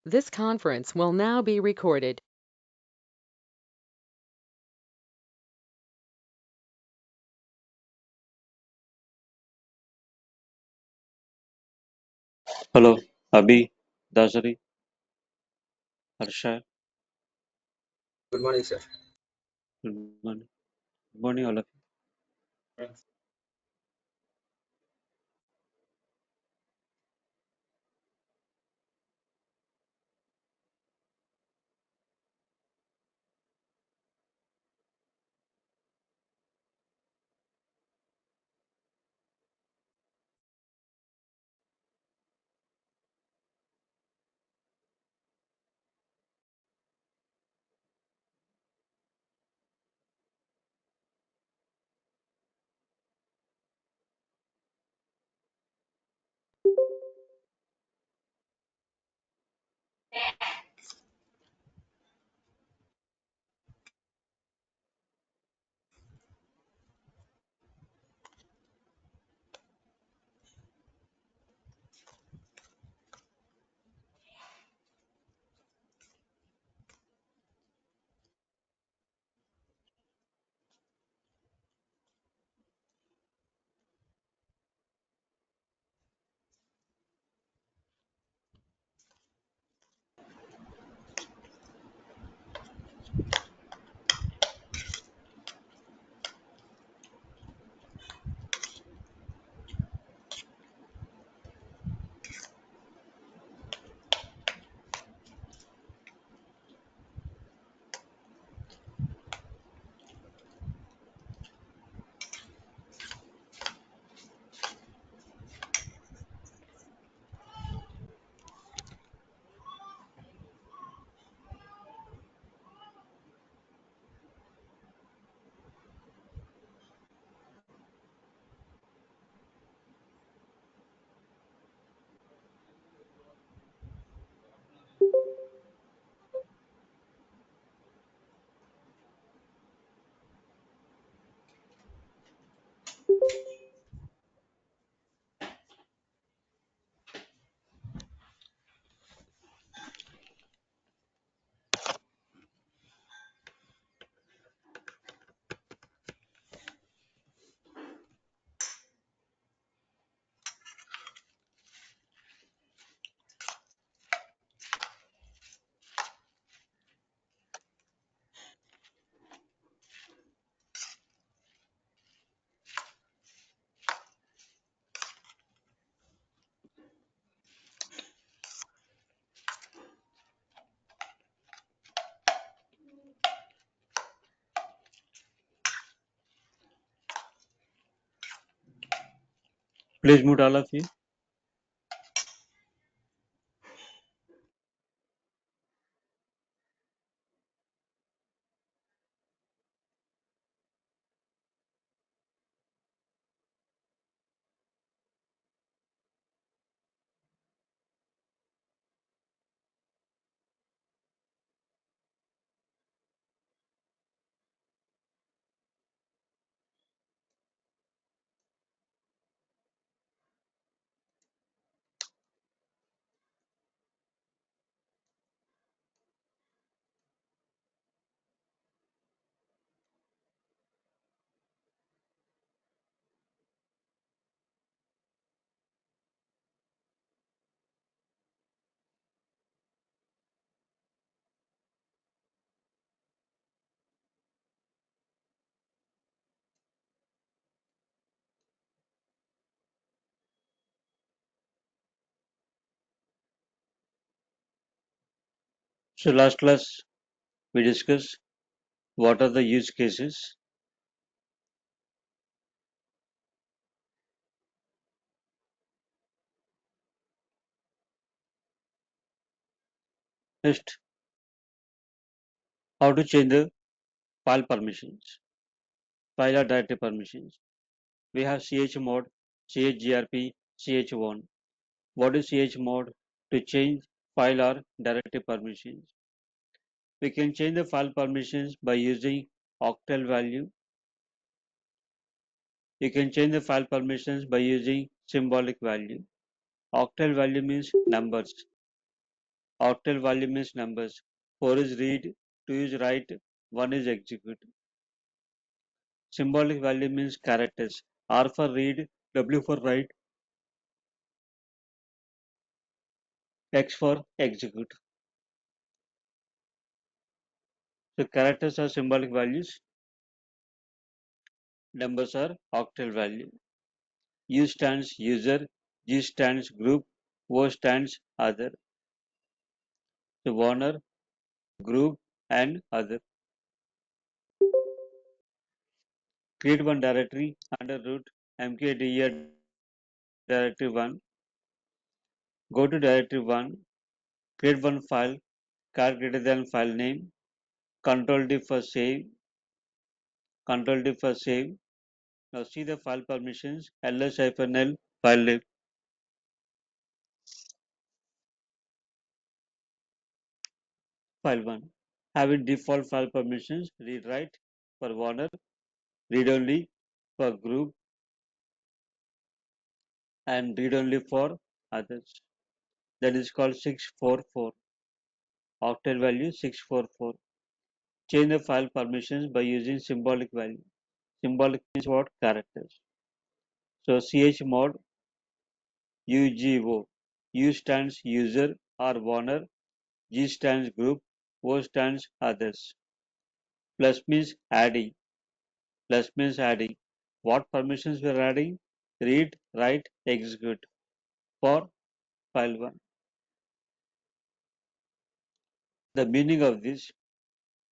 This conference will now be recorded. Hello, Abhi, Dasari, Harsha. Good morning, sir. Good morning. Good morning, all of you. Please mute all of you. So last class we discussed what are the use cases. Next, how to change the file permissions, file or directory permissions. We have chmod, chgrp, ch1. What is chmod? To change file or directory permissions. We can change the file permissions by using octal value. You can change the file permissions by using symbolic value. Octal value means numbers. Octal value means numbers. 4 is read, 2 is write, 1 is execute. Symbolic value means characters. R for read, W for write, X for execute. So characters are symbolic values, numbers are octal value. U stands user, G stands group, O stands other. So owner, group and other. Create one directory under root mkdir directory 1. Go to directory 1, create one file, char greater than file name, control D for save, control D for save. Now see the file permissions, ls-l file name. File 1. Having default file permissions, read write for owner, read only for group and read only for others. That is called 644. Octal value 644. Change the file permissions by using symbolic value. Symbolic means what? Characters. So chmod ugo. U stands user or owner. G stands group. O stands others. Plus means adding. Plus means adding. What permissions we are adding? Read, write, execute for file 1. The meaning of this,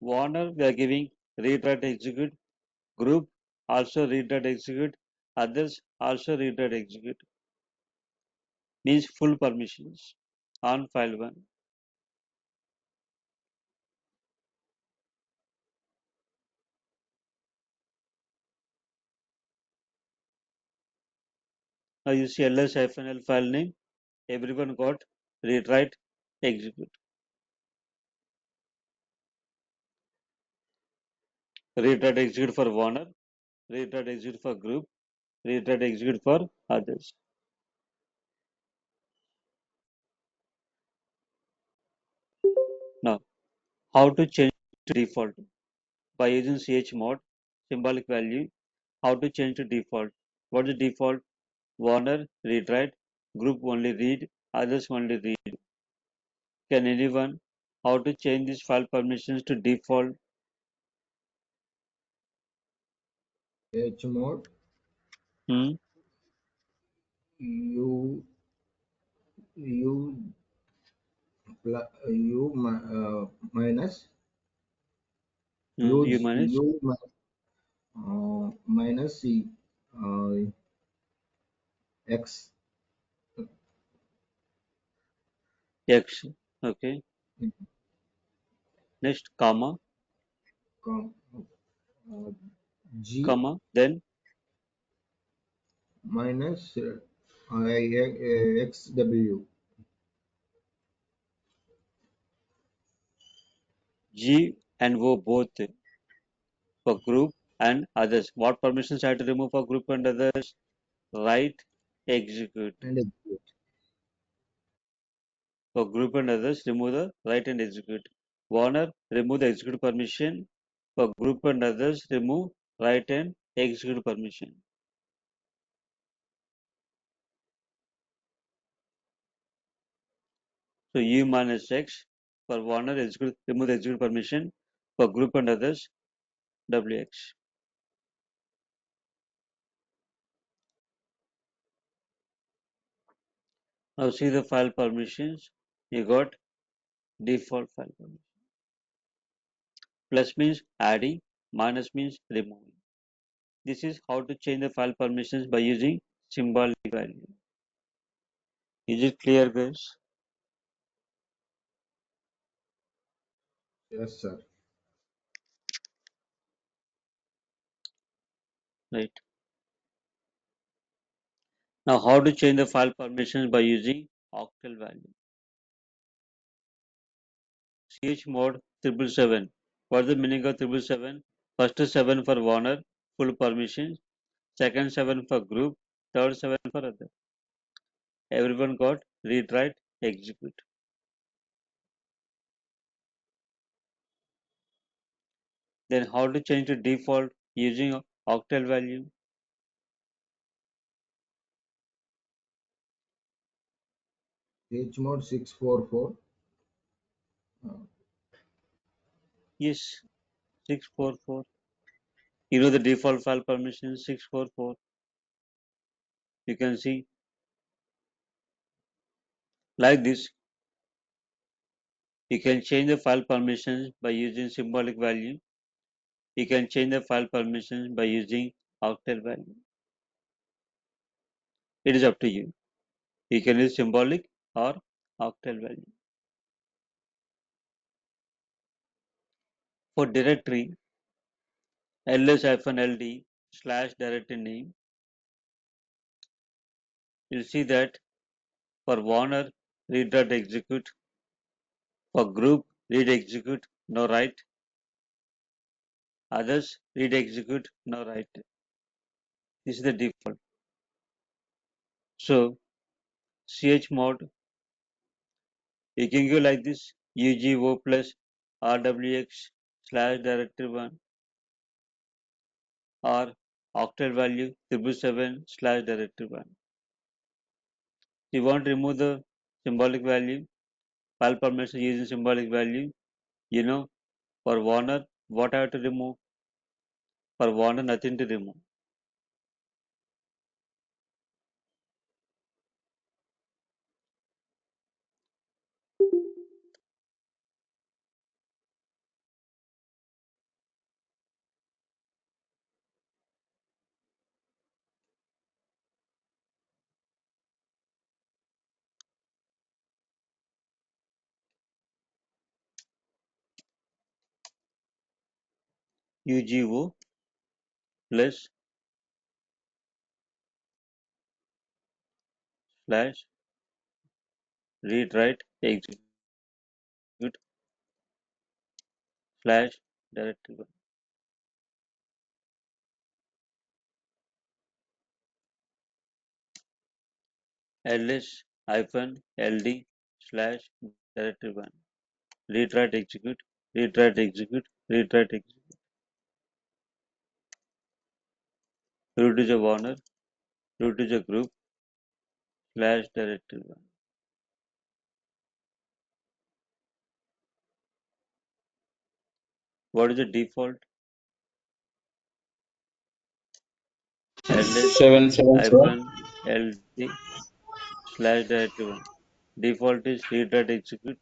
owner we are giving read, write, execute. Group also read, write, execute. Others also read, write, execute. Means full permissions on file 1. Now you see ls-l file name, everyone got read, write, execute. Read, write, execute for owner, read, write, execute for group, read, write, execute for others. Now, how to change to default? By using chmod, symbolic value, how to change to default? What is default? Owner, read, write, group only read, others only read. Can anyone? How to change these file permissions to default? Hmod Hmm? u u minus Hmm, you manage u minus x X. Okay. Next, comma, com, g comma, then minus xw G and O both for group and others. What permissions I have to remove for group and others? Write, execute. and execute. For group and others, remove the write and execute. Warner, remove the execute permission. For group and others, remove write and execute permission. So U minus X for Warner, execute, remove the execute permission. For group and others, WX. Now see the file permissions. You got default file permission. Plus means adding, minus means removing. This is how to change the file permissions by using symbolic value. Is it clear, guys? Yes, sir. Right. Now, how to change the file permissions by using octal value? Chmod 777. What is the meaning of 777? First 7 for owner, full permission. Second 7 for group. Third 7 for other. Everyone got read, write, execute. Then how to change to default using octal value? chmod 644. Yes, 644. You know the default file permission 644. You can see like this. You can change the file permissions by using symbolic value. You can change the file permissions by using octal value. It is up to you. You can use symbolic or octal value. For directory, ls-ld slash directory name, you'll see that for Warner, read.execute, for group, read execute, no write, others, read execute, no write. This is the default. So, chmod, you can go like this, ugo plus rwx slash directory1 or octal value 777 slash directory1. You want to remove the symbolic value, file permission using symbolic value, you know, for Warner, what I have to remove? For Warner, nothing to remove. UGO plus slash read write execute slash directory1. ls hyphen ld slash directory1. Read write execute, read write execute, read write execute. Root is a Warner, root is a group slash directory1. What is the default? ls 777. hyphen ld slash directory1. Default is read write execute,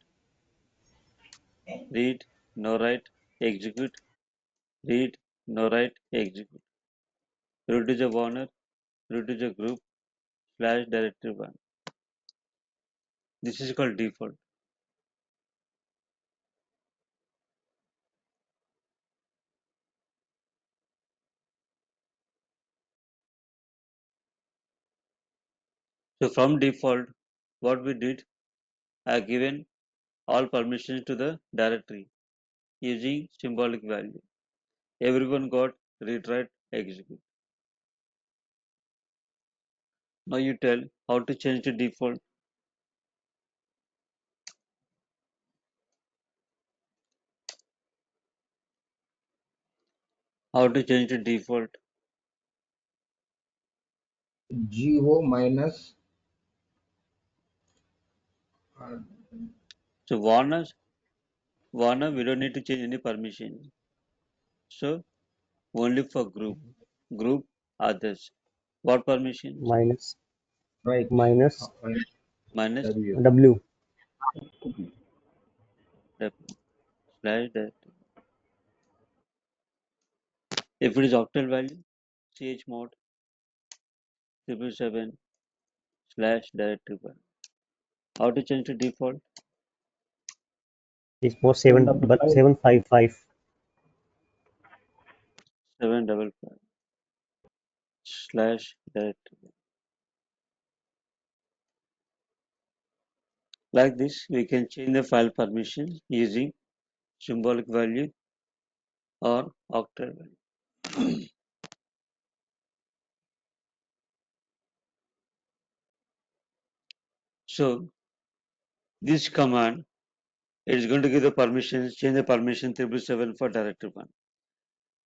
read no write execute, read no write execute. Root is a Warner, root is a group slash directory1. This is called default. So from default, what we did, I have given all permissions to the directory using symbolic value. Everyone got read write execute. Now you tell how to change the default. How to change the default. go minus So Warner, we don't need to change any permission. So only for group others. What permissions? Minus right minus Minus w. W. the slash that. If it is octal value, chmod 777 slash directory1. How to change the default? Is for 755. 755 slash directory. Like this, we can change the file permission using symbolic value or octal value. So this command is going to give the permissions, change the permission 777 for directory1.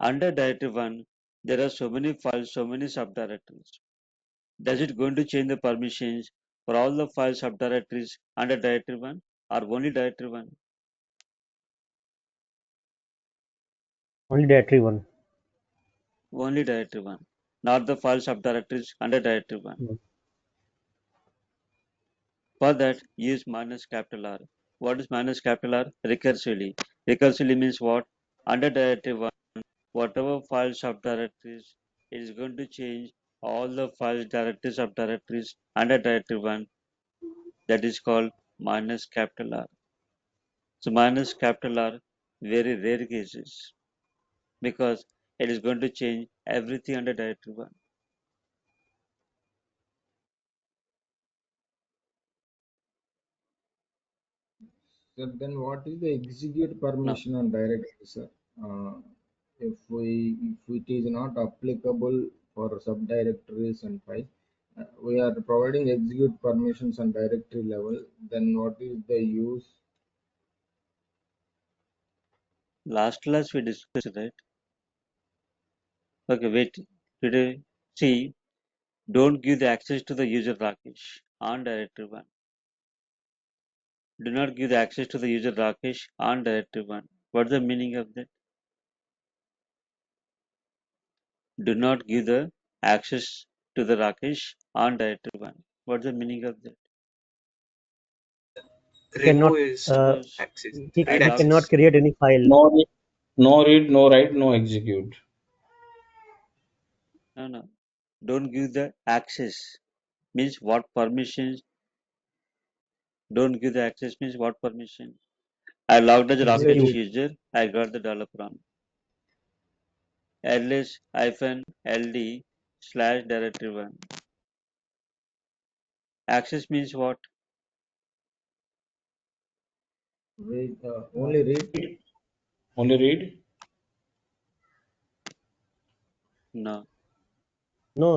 Under directory 1, there are so many files, so many subdirectories. Does it going to change the permissions for all the file subdirectories under directory 1 or only directory 1? Only directory 1. Only directory 1, not the file subdirectories under directory 1. No. For that, use minus capital R. What is minus capital R? Recursively. Recursively means what? Under directory 1, whatever file subdirectories, it is going to change all the file directories subdirectories under directory 1. That is called minus capital R. So minus capital R, very rare cases, because it is going to change everything under directory 1. So then what is the execute permission on directory, sir? Uh, if it is not applicable for subdirectories and files, we are providing execute permissions on directory level, then what is the use? Last class we discussed, right? Okay, wait. Today, see, don't give the access to the user Rakesh on directory 1. Do not give the access to the user Rakesh on directory 1. What's the meaning of that? Do not give the access to the Rakesh on directory 1. What's the meaning of that? He cannot, Remove is Suppose access. he Read I log cannot access. create any file. No read, no read, no write, no execute. no. Don't give the access. Means what permissions? Don't give the access means what permission? I logged as a Rakesh Execute. user. I got the developer on. ls -ld / directory 1. Access means what? Read, only read. Only read. No. No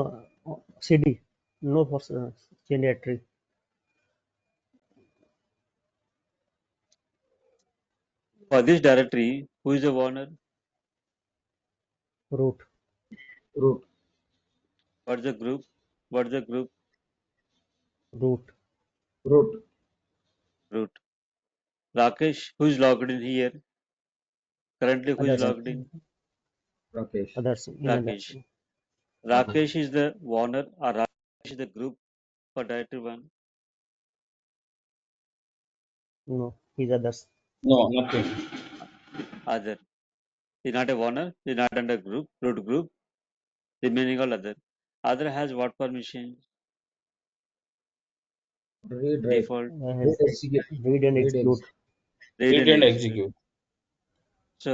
CD. No for chain directory. For this directory, who is the owner? Root. Root. What's the group? What's the group? Root. Root. Root. Rakesh, who is logged in here? Currently, who is Others. logged in? Rakesh. Others. In others. Rakesh. Rakesh is the owner or Rakesh is the group for directory 1? No. He's others. No, nothing. Other. Is not a owner, is not under group, root group, remaining all other. Other has what permission? Read, write. Default, Read, execute. Read and Read, execute. execute. read Read and and execute. execute. So,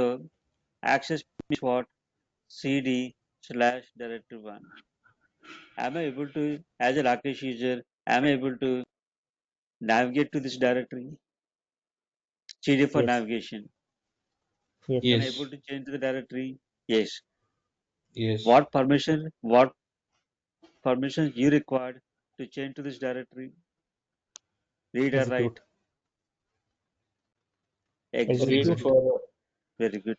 access means what? cd / directory 1. Am I able to, as a Rakesh user, am I able to navigate to this directory? cd for Yes. navigation. Yes. Am I Yes. able to change to the directory? Yes. Yes. What permissions you required to change to this directory? Read or write? Execute. Read Execute. for Very good.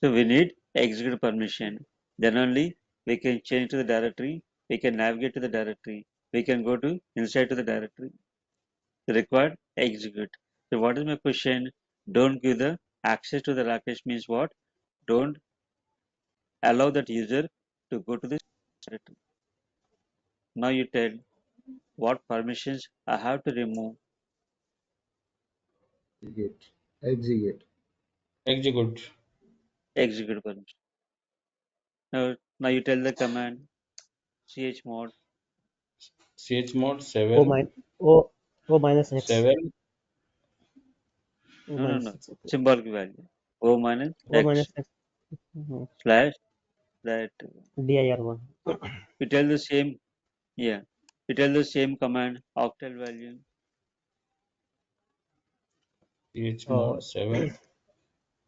So we need execute permission. Then only we can change to the directory. We can navigate to the directory. We can go to inside to the directory. The required execute. So what is my question? Don't give the access to the Rakesh means what? Don't allow that user to go to this directory. Now you tell what permissions I have to remove. Execute. Execute. execute. Execute permission. Now you tell the command chmod. Chmod O 7, min O minus X. 7, O No, minus X. Okay. symbolic value. O minus O X minus X. Mhm. / that. dir1. You tell the same, yeah. You tell the same command octal value. chmod 7,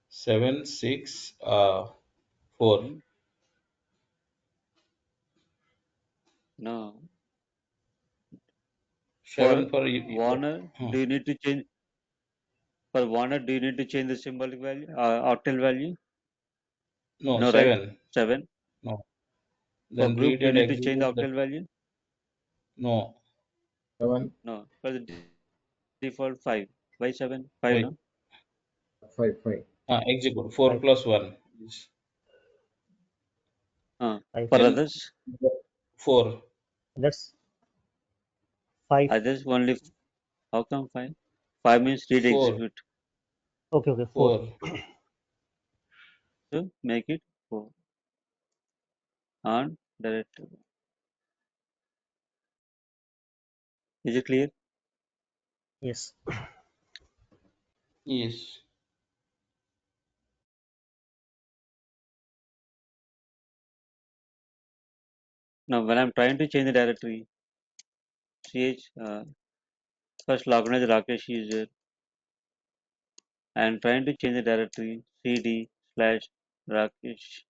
7, 6, 4. Hmm? No. 7 For for Warner, huh. do you need to change? For Warner, do you need to change the symbolic value, octal value? No, No, right? 7. 7. No. For Then group, read we and need to change the execute the. octal value. No. 7, No, for the default 5. Why 7? 5, Wait. no? 5, 5. Execute. 4 5. plus 1 is Five. For then others, 4. That's 5. others only. How come 5? 5 means read 4. execute. Okay, okay. 4. 4. So make it 4 on directive. Is it clear? Yes. Yes. Now, when I'm trying to change the directory, ch first login as Rakesh user and trying to change the directory cd slash Rakesh.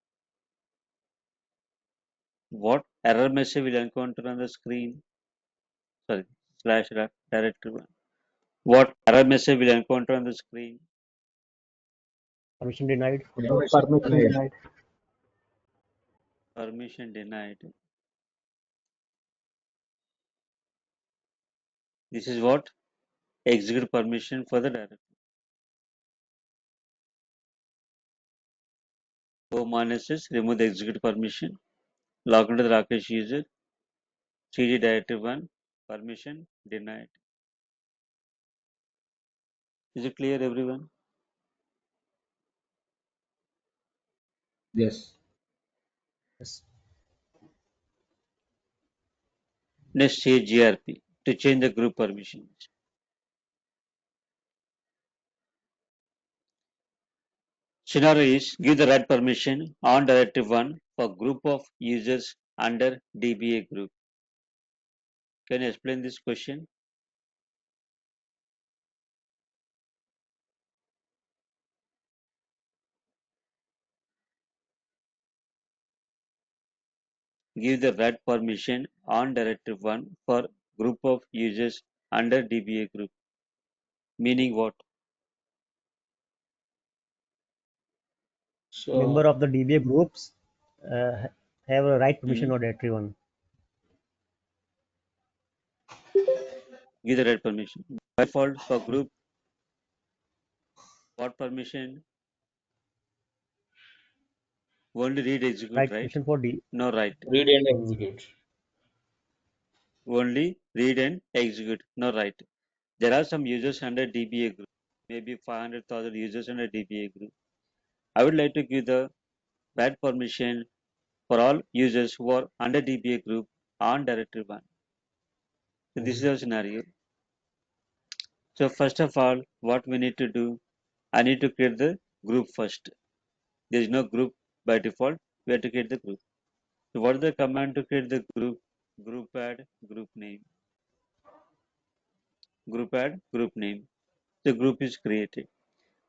What error message will encounter on the screen? Sorry, slash directory one. What error message will encounter on the screen? Permission denied. Permission Permission denied. denied. Permission denied. This is what execute permission for the directory. O minus S remove the execute permission. Log into the Rakesh user. cd directory one. Permission denied. Is it clear, everyone? Yes. Yes. Next, say grp to change the group permissions. Scenario is give the right permission on directive 1 for group of users under DBA group. Can you explain this question? Give the right permission on directive 1 for group of users under DBA group. Meaning what? Member So, of the DBA groups have a right permission Hmm. or directory 1. Give the right permission. By default for group, what permission? Only read execute, Right right? permission for D. No write. read and execute. Only read and execute, no write. There are some users under DBA group, maybe 500,000 users under DBA group. I would like to give the bad permission for all users who are under DBA group on directory 1. So this is our scenario. So first of all, what we need to do, I need to create the group first. There is no group by default. We have to create the group. So what is the command to create the group? Group add group name. Group add group name. The group is created.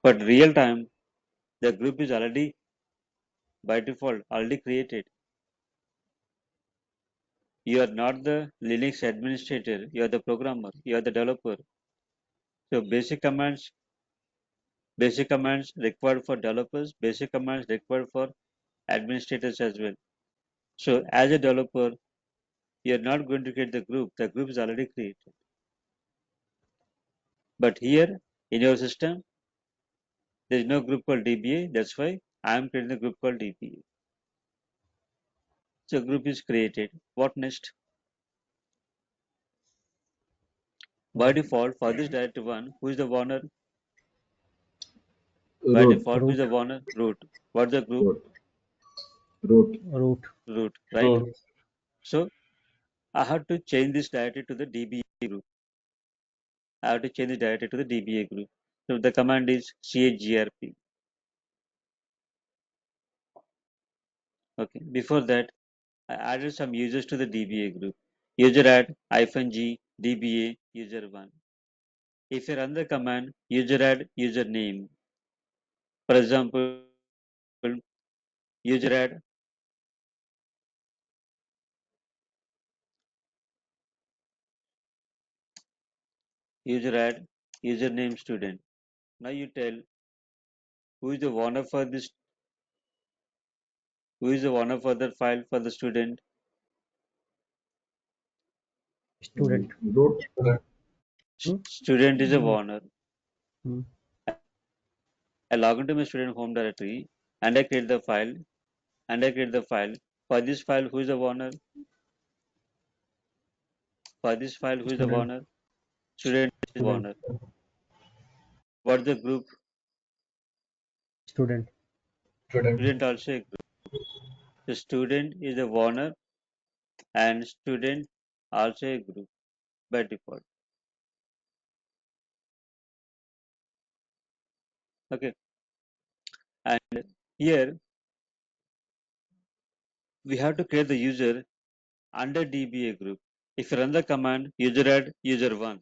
But real time, the group is already by default already created. You are not the Linux administrator. You are the programmer. You are the developer. So basic commands required for developers, basic commands required for administrators as well. So as a developer, you're not going to create the group is already created. But here in your system, there is no group called DBA, that's why I am creating a group called DBA. So group is created. What next? By default, for this directory one, who is the owner? By Root. default, who is Root. the owner? Root. What's the group? Root. Root. Root. Root, right? Root. So I have to change this directory to the DBA group. I have to change the directory to the DBA group. So the command is chgrp. Okay. Before that, I added some users to the DBA group. User add -g DBA user one. If you run the command user add username, for example, user add username student. Now you tell who is the owner for this Who is the owner for the file for the student? Student. Root. Hmm? Student is a Hmm. owner. Hmm. I log into my student home directory and I create the file For this file, who is the owner? For this file, who is the Student. owner? Student is the Student. owner. What's the group? Student. Student also a group. The student is the owner and student also a group by default. Okay. And here we have to create the user under DBA group. If you run the command user add user1,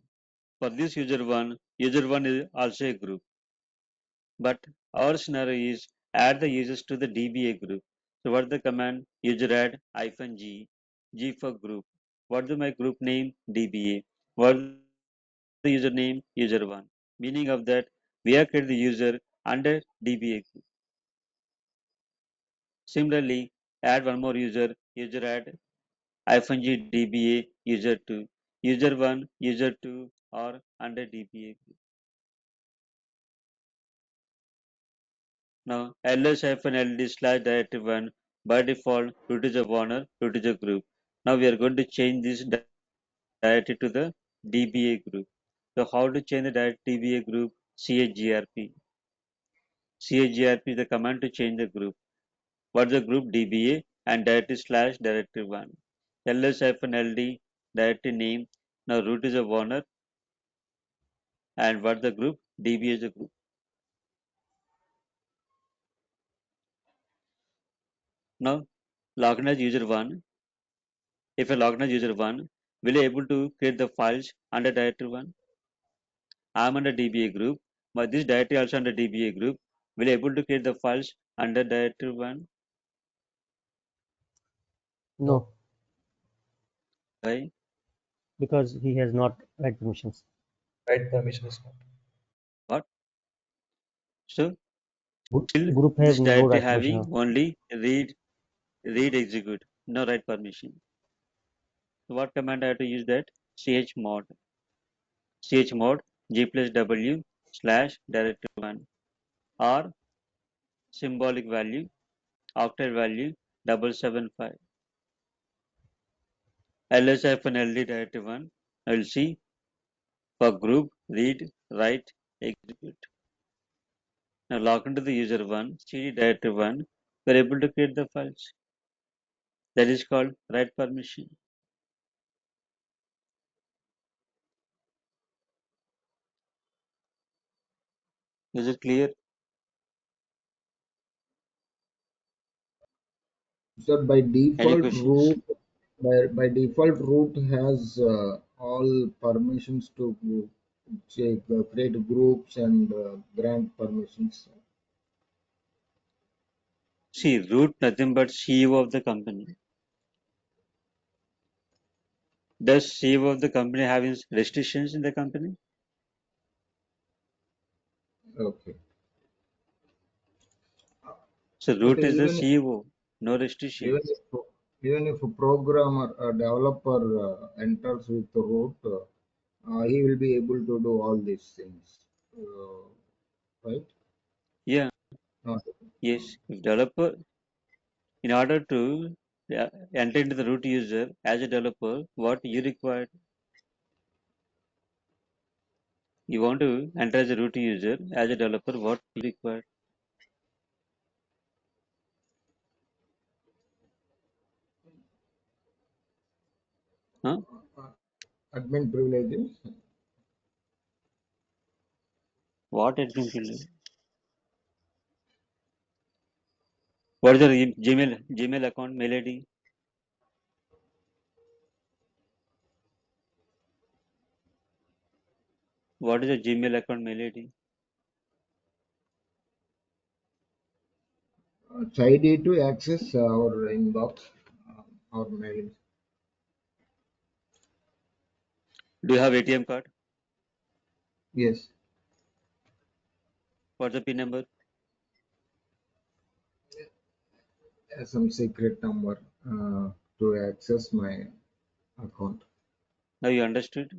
for this user1 is also a group. But our scenario is add the users to the DBA group. So what the command user add -g, G for group. What is my group name? DBA. What is the username? User1. Meaning of that we have created the user under DBA group. Similarly, add one more user add -g DBA user2, user1, user2 or under DBA group. Now ls-ld slash directory1 by default root is a owner, root is a group. Now we are going to change this directory to the DBA group. So how to change the DBA group? chgrp. Chgrp is the command to change the group. What's the group? DBA and directory slash directory1. ls-ld directory name. Now root is a owner and what's the group? DBA is a group. Now login as user1. If I login as user1, will I able to create the files under directory1? I am under DBA group, but this directory also under DBA group. Will I able to create the files under directory1? No, Why? because he has not right permissions. Right permission is not. What? So still Group have this no directory right permission. having only read execute, no write permission. So what command I have to use that? chmod chmod g+w slash directory1 or symbolic value octet value 775 ls-ld directory1 I'll see for group read write execute. Now log into the user1 cd directory1 we're able to create the files. That is called write permission. Is it clear? So by Any default questions? root, by default root has all permissions to say, create groups and grant permissions. See, root nothing but CEO of the company. Does CEO of the company having restrictions in the company? Okay. So root Okay. is the CEO, no Even restrictions. if even if a programmer, a developer enters with the root, he will be able to do all these things, right? Yeah, Not, yes. If developer, in order to enter into the root user as a developer, what you require? You want to enter as a root user as a developer, what you require? Huh? admin privileges. What admin privilege? What is your Gmail account mail ID? What is your Gmail account mail ID? It's ID to access our inbox, our mail. Do you have ATM card? Yes. What's the PIN number? some secret number to access my account. Now you understood?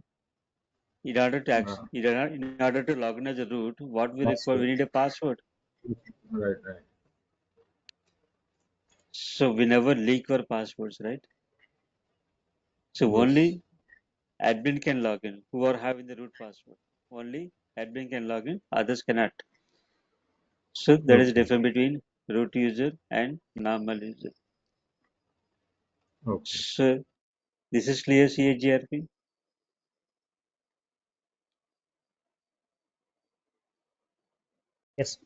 In order to Uh, in order to log in as a root, what we require, we Password. need a password. Right, right. So we never leak our passwords, right? So Yes. only admin can log in who are having the root password. Only admin can log in, others cannot. So there is a Okay. difference between root user and normal user. Okay. So this is clear, CHGRP. Yes.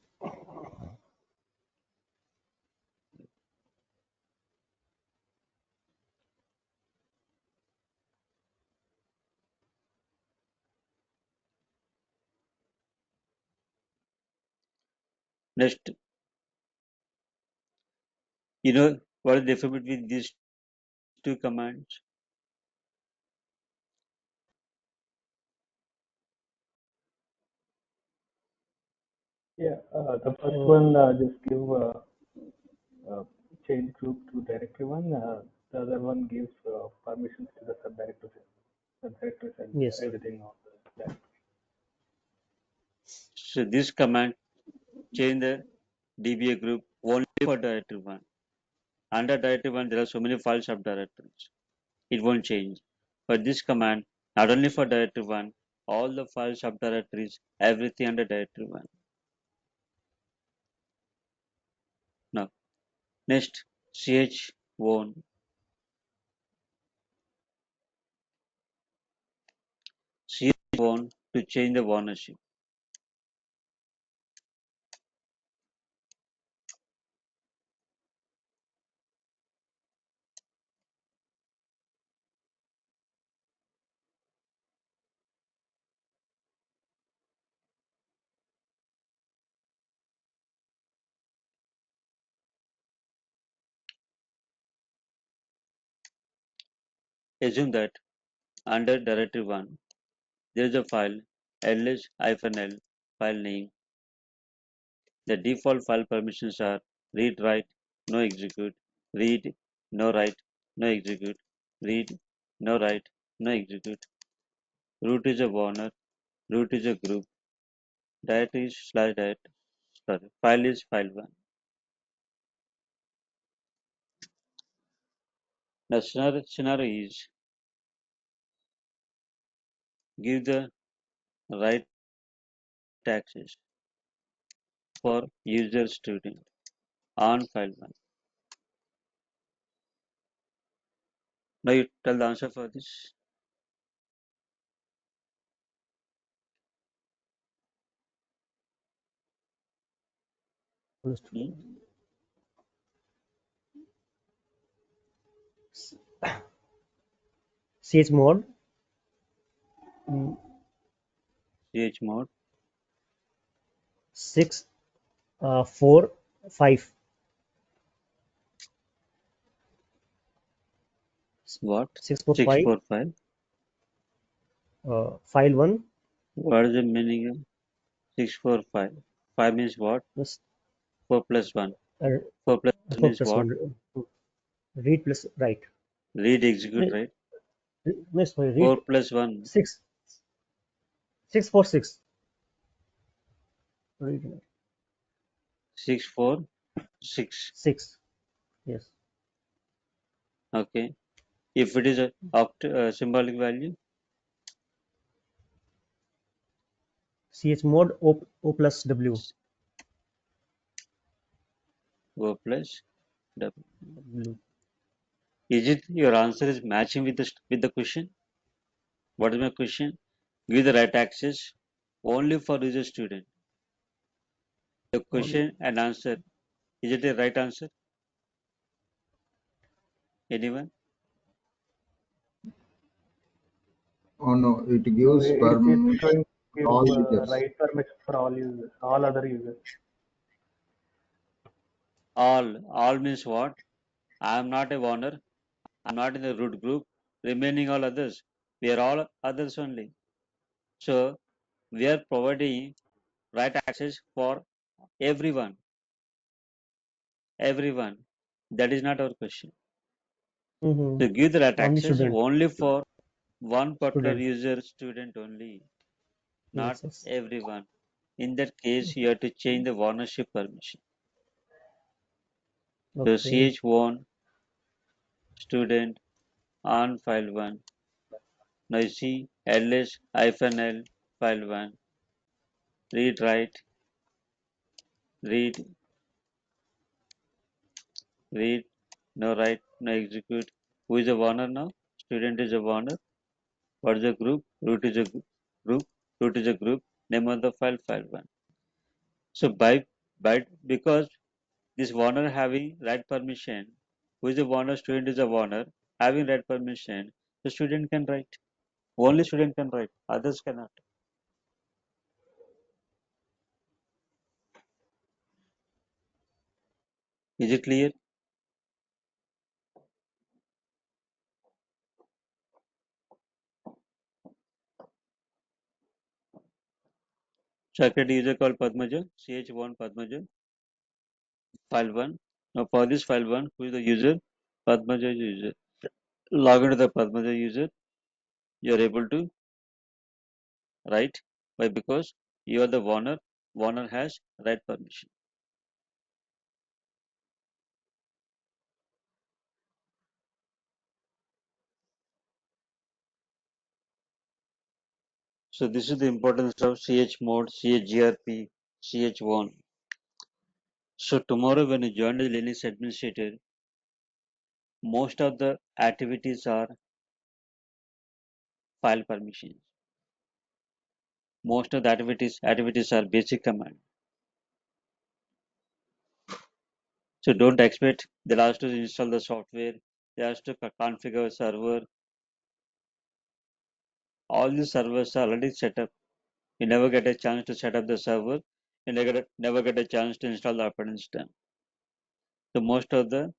Next, you know what is the difference between these two commands? Yeah, the first Uh, one just give uh, change group to directory one. The other one gives permissions to the subdirectories and yes. everything on that. So this command change the DBA group only for directory one. Under directory one, there are so many file subdirectories. It won't change. But this command, not only for directory one, all the file subdirectories, everything under directory one. Now, next, chown. chown to change the ownership. Assume that under directory one, there is a file ls-l file name. The default file permissions are read, write, no execute, read, no write, no execute, read, no write, no execute. Root is a owner, root is a group, directory is slash directory, sorry, file is file one. The scenario is give the right access for user student on file one. Now you tell the answer for this. Understood. Hmm? Chmod mm, Chmod 6 4 5 what? 645 645. file 1 What is the meaning of 645? 5 means what? plus 4 plus 1. uh, 4 plus 1 4 means plus what? 1 read plus write. Read, execute, No, right? no, sorry, 4 read plus 1, 6 646 read 6, 4, 6. 6. Yes. Okay. If it is a symbolic value, Chmod o plus w. O plus W. W. Is it your answer is matching with the question? What is my question? Give the right access only for user student. The Only question and answer, is it a right answer? Anyone? Oh no, it No, gives it's permission going to to give all users. right permission for all users, all other users. All means what? I am not a owner. I'm not in the root group. Remaining all others. We are all others only. So we are providing right access for everyone. Everyone. That is not our question. Mm-hmm. To give the right Only access student. only for one particular Student. user, student only, not Yes, yes. everyone. In that case, you have to change the ownership permission. So Okay. ch1 student on file 1. Now you see ls -l file 1. Read, write, read, read, no write, no execute. Who is the owner now? Student is the owner. What is the group? Root is a group. Root is a group. Name of the file, file 1. So by because this owner having write permission, who is the owner? Student is the owner. Having write permission, the student can write. Only student can write. Others cannot. Is it clear? Second user called Padmaja, ch1 Padmaja, file 1. Now for this file 1, who is the user? Padmaja is the user. Log into the Padmaja user. You are able to write. Why? Because you are the owner. Owner has write permission. So this is the importance of chmod, chgrp, ch1. So tomorrow when you join the Linux administrator, most of the activities are file permissions. Most of the activities are basic command. So don't expect they have to install the software, they have to configure a server. All the servers are already set up. You never get a chance to set up the server. You never get a chance to install the operating system. So most of the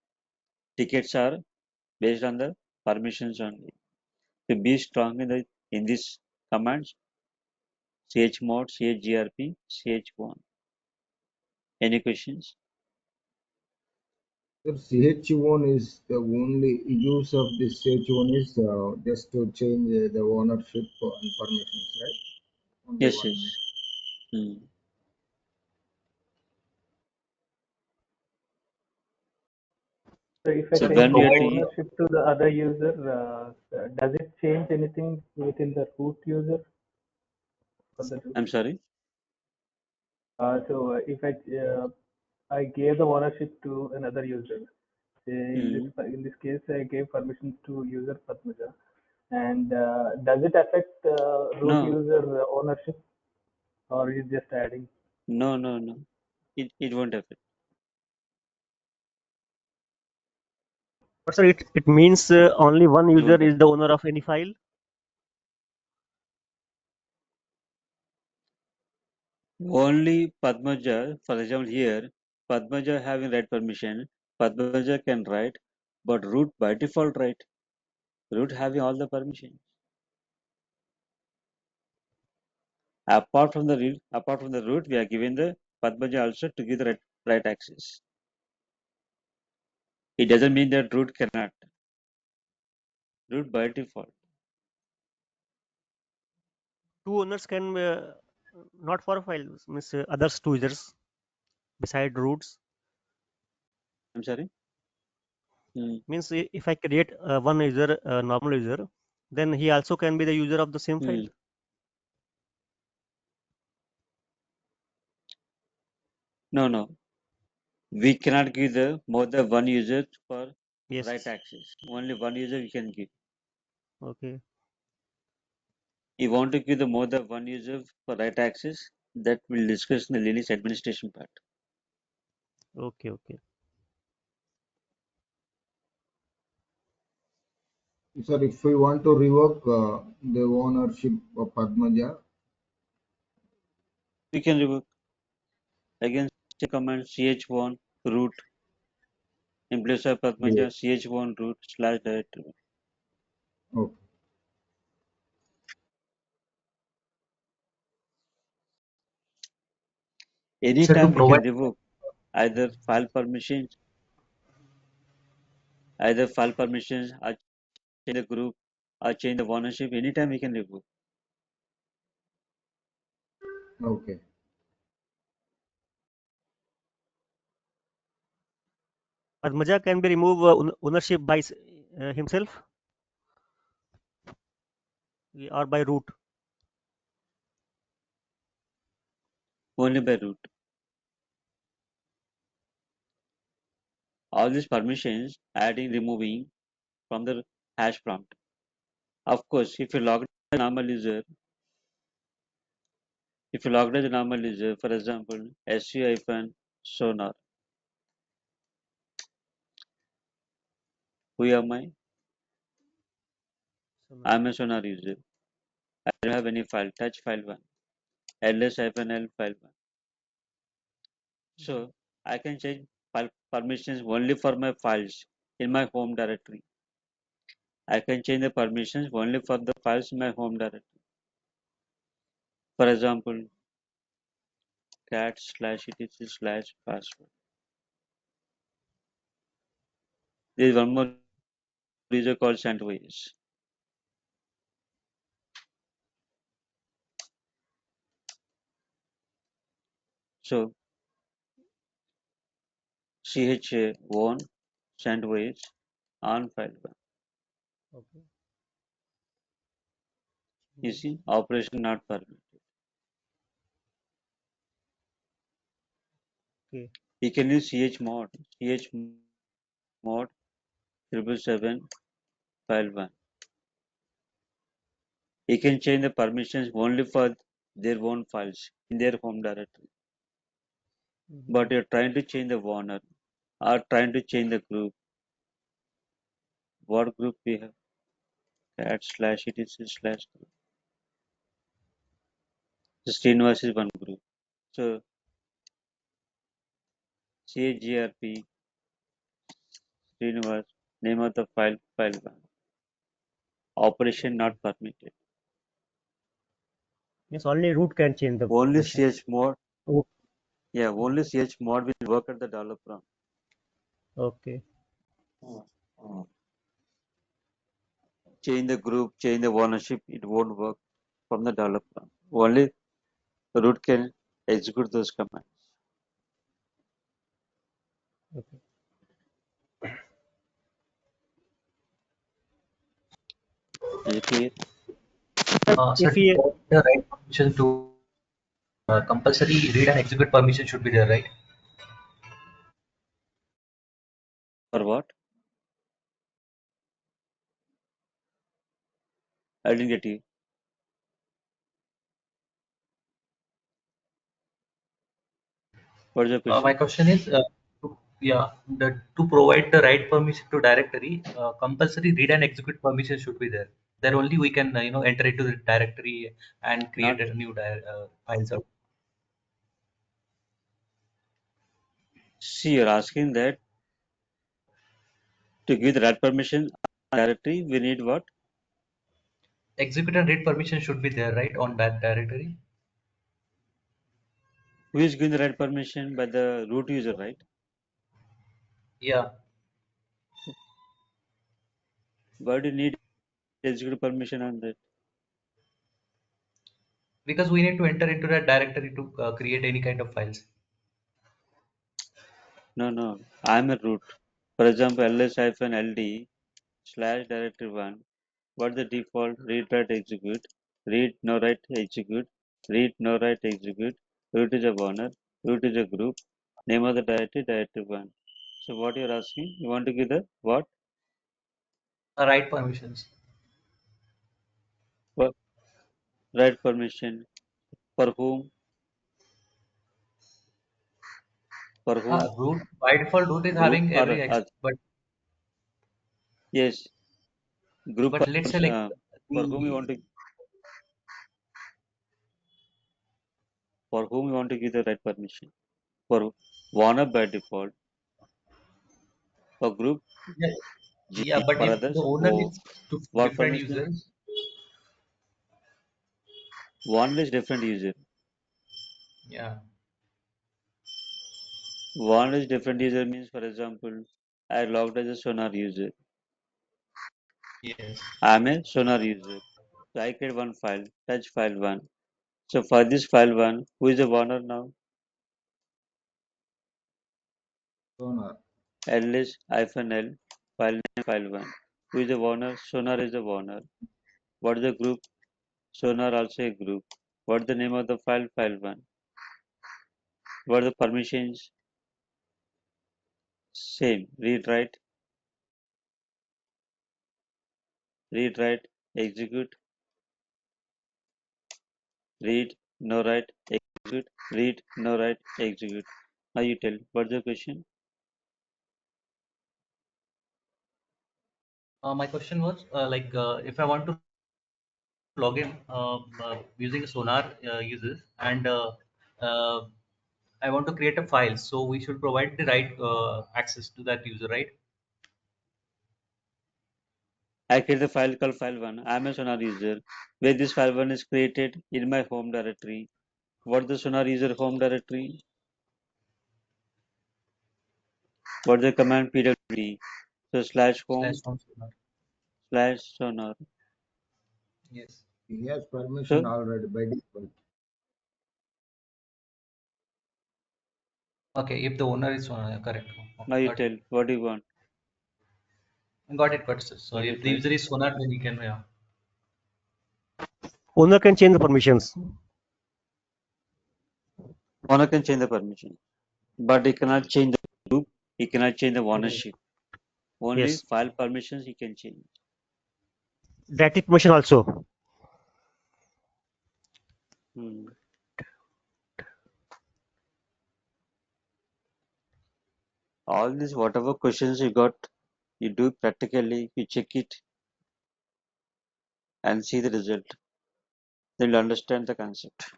tickets are based on the permissions only. To be strong in these commands, chmod, chgrp, ch1. Any questions? Sir, CH1 is the only use of this CH1 is just to change the ownership and permissions, right? Only Yes, one. yes. Hmm. So if I So change when the you are ownership to the other user, does it change anything within the root user for the root? I'm sorry. So if I gave the ownership to another user, say Hmm. in this case I gave permissions to user Padmaja, and does it affect root No, user ownership, or is it just adding? no. It won't affect. But sir, it means only one It user won't is affect. the owner of any file. Only Padmaja, for example, here, Padmaja having write permission, Padmaja can write, but root by default write. Root having all the permissions. Apart from the root, we are giving the Padmaja also to give the right access. It doesn't mean that root cannot. Root by default. Two owners can not for a file means others two users beside roots I'm sorry. Hmm. means if I create one user normal user, then he also can be the user of the same file. Hmm. No. We cannot give the more than one user for Yes, right yes. access. Only one user we can give. Okay. You want to give the more than one user for right access, that we'll discuss in the Linux administration part. Okay. Sir, if we want to revoke the ownership of Padmaja, We can revoke again command ch1 root in place of yeah. Padmaja ch1 root slash directory. Okay. Sir, to Anytime we can provide revoke either file permissions Either file permissions or change the group or change the ownership. Anytime we can remove. Okay. Padmaja can be remove ownership by himself or by root. Only by root. All these permissions adding, removing from the hash prompt. Of course, if you logged as a normal user, for example, su-sonar, who am I? So I'm a sonar user. I don't have any file, touch file 1, ls-l file 1. So I can change file permissions only for my files in my home directory. I can change the permissions only for the files in my home directory. For example, cat/etc/password. There is one more user called Sandwich. So ch1 Sandwich on file 1. okay. You see, operation not permitted. Okay. You can use chmod 777 file 1. You can change the permissions only for their own files in their home directory. But you're trying to change the owner or trying to change the group. What group we have? cat/etc/group. The Srinivas is one group. So CHGRP Srinivas, name of the file 1. Operation not permitted. Yes, only root can change the Only permission. chmod, Oh, only chmod will work at the dollar prompt. okay. Change the group, change the ownership, it won't work from the dollar prompt. Only root can execute those commands. Okay. Is it clear? Sir, If to we provide the right permission to compulsory read and execute permission should be there, right? For what? I didn't get you. What's the My question? question is, to provide the right permission to directory, compulsory read and execute permission should be there. There only we can, enter into the directory and Not create a new files. see, you're asking that to give the right permission directory, we need what? Execute and read permission should be there, right, on that directory. Who is giving the right permission? By the root user, right? Yeah, Why do you need execute permission on that? because we need to enter into that directory to create any kind of files. No. I'm a root. For example, ls-ld slash directory 1. What the default? Read, write, execute. Read, no write, execute. Read, no write, execute. Root is a owner. Root is a group. Name of the directory 1. So what you're asking? You want to give the what? Right permissions. What? Write permission. For whom? For whom? Root by default root is Group having or every X, yes, group but let's say permission. like For whom you the want to give the right permission? For owner by default. For group yeah, G. yeah, but For if the others owner O. is to What different permission? users, One is different user. yeah, One is different user means, for example, I logged as a Sonar user. Yes. I'm a Sonar user. So I create one file, touch file one. So for this file one, who is the owner now? Sonar. ls-l file name file one. Who is the owner? Sonar is the owner. What is the group? Sonar also a group. What is the name of the file? File one. What are the permissions? Same. Read, write, execute, read, no write, execute, read, no write, execute. Now you tell, what's the question? My question was if I want to log in using Sonar uses and uh, I want to create a file, so we should provide the right access to that user, right? I create the file called file one. I'm a Sonar user, where this file one is created in my home directory. What's the Sonar user home directory? What's the command pwd? So slash home Slash from Sonar. slash Sonar. Yes. He has permission So already by default. Okay, if the owner is Sonar, correct. now Okay, you got it. tell, what do you want? Got it, got it. So Got if it, the right? user is Sonar, then he can, yeah. Owner can change the permissions. Owner can change the permission, but he cannot change the group. He cannot change the Mhm. ownership. Only Yes. file permissions he can change. Directory permission also. Hmm. All these whatever questions you got, you do practically, you check it and see the result. Then you'll understand the concept.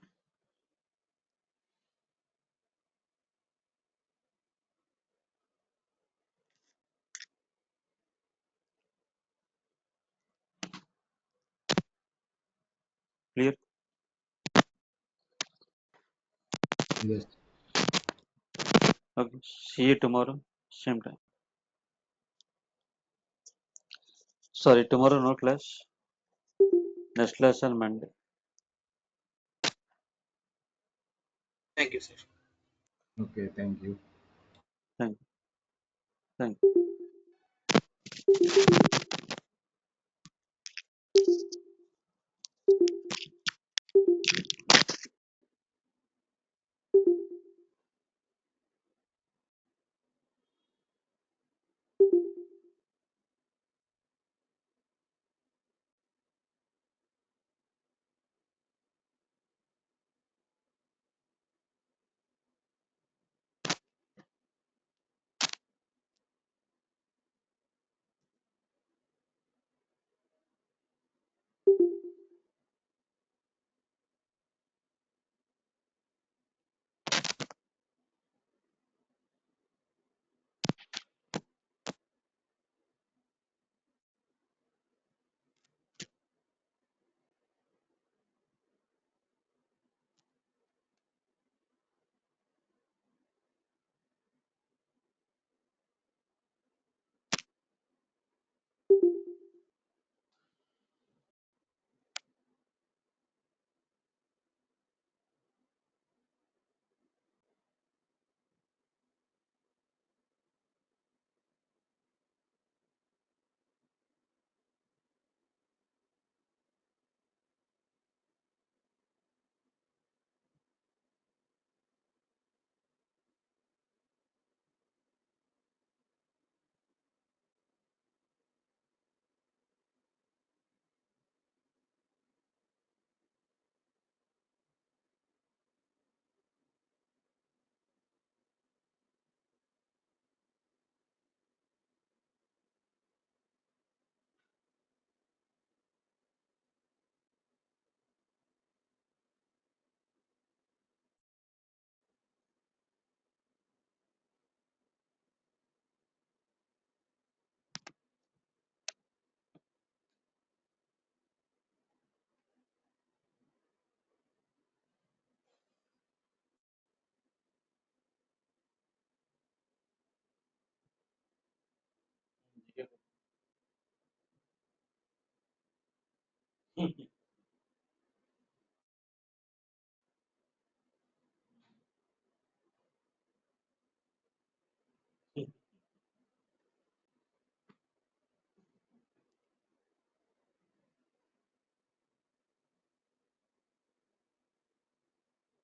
Clear? Yes. Okay. See you tomorrow, same time. Sorry, tomorrow no class. Next class on Monday. Thank you, sir. Okay, thank you. Thank you. Thank you.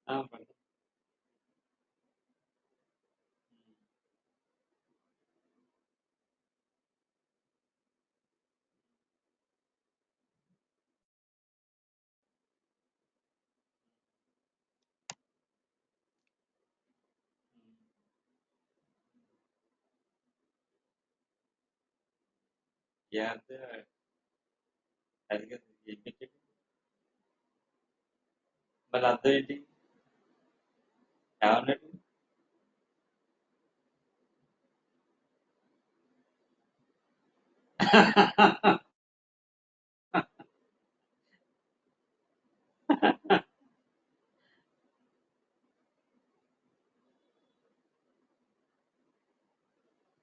but yeah, అది కదా ఏం పెట్టాడు మళ్ళీ అర్థం ఏంటి ఏమన్నాడు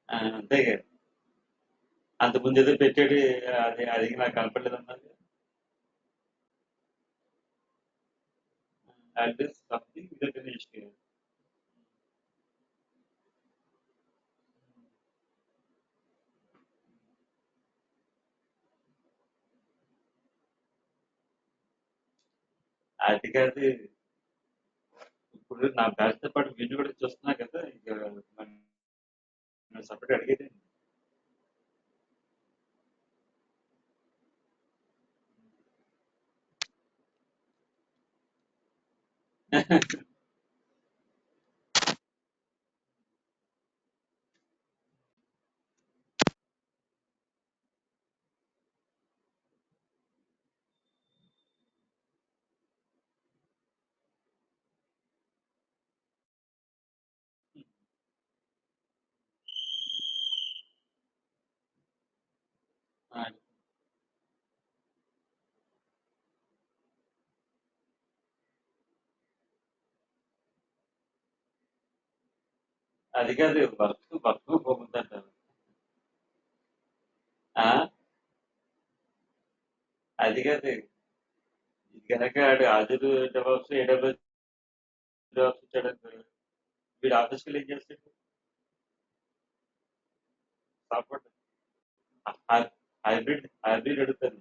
అంతే కదా అంతకుముందు ఏదో పెట్టాడు అది అది నాకు కనపడలేదు అన్నారు అంటే సంథింగ్ ఫినిష్డ్ అది కాదు ఇప్పుడు నా బ్యాచ్ తో పాటు వీళ్ళు కూడా చూస్తున్నా కదా ఇంకా సపరేట్ అడిగేది అది కాదు వర్క్ పోతుందంట అది కాదు ఇది కనుక ఆడు ఆజుడు డెవలప్స్ ఏడబ్ల్యూ డెవలప్స్ ఇచ్చాడు వీడు ఆఫీస్కి వెళ్ళి ఏం చేస్తాడు సాఫ్ట్వేర్ హైబ్రిడ్ అడుగుతాను